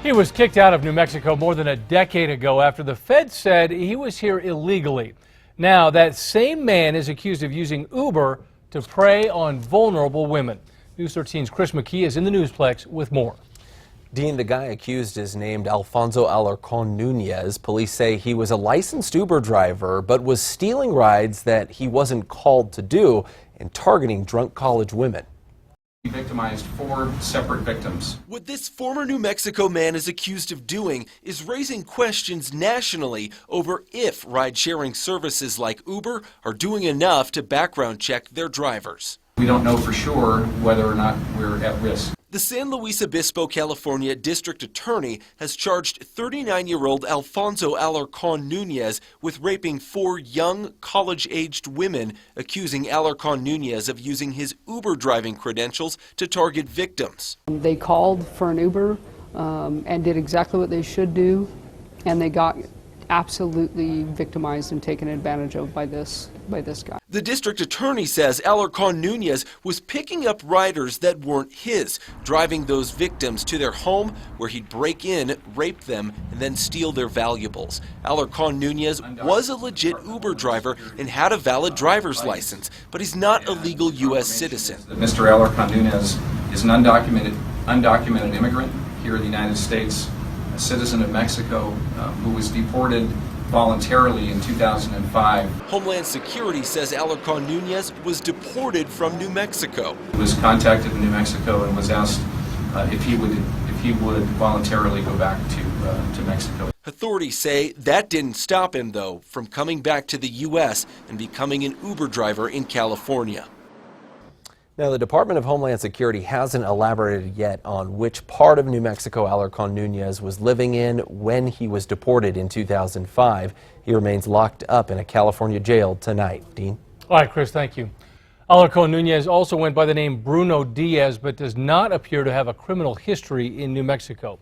He was kicked out of New Mexico more than a decade ago after the feds said he was here illegally. Now, that same man is accused of using Uber to prey on vulnerable women. News 13's Chris McKee is in the Newsplex with more. Dean, the guy accused is named Alfonso Alarcon Nunez. Police say he was a licensed Uber driver, but was stealing rides that he wasn't called to do and targeting drunk college women. He victimized 4 separate victims. What this former New Mexico man is accused of doing is raising questions nationally over if ride-sharing services like Uber are doing enough to background check their drivers. We don't know for sure whether or not we're at risk. The San Luis Obispo, California District Attorney has charged 39-year-old Alfonso Alarcon Nunez with raping 4 young, college-aged women, accusing Alarcon Nunez of using his Uber driving credentials to target victims. They called for an Uber and did exactly what they should do, and they got absolutely victimized and taken advantage of by this guy. The district attorney says Alarcon Nunez was picking up riders that weren't his, driving those victims to their home where he'd break in, rape them, and then steal their valuables. Alarcon Nunez was a legit Uber driver and had a valid driver's license, but he's not a legal U.S. citizen. Mr. Alarcon Nunez is an undocumented immigrant here in the United States, a citizen of Mexico who was deported voluntarily in 2005. Homeland Security says Alarcon Nunez was deported from New Mexico. He was contacted in New Mexico and was asked if he would voluntarily go back to Mexico. Authorities say that didn't stop him, though, from coming back to the U.S. and becoming an Uber driver in California. Now, the Department of Homeland Security hasn't elaborated yet on which part of New Mexico Alarcon Nunez was living in when he was deported in 2005. He remains locked up in a California jail tonight. Dean? All right, Chris, thank you. Alarcon Nunez also went by the name Bruno Diaz, but does not appear to have a criminal history in New Mexico.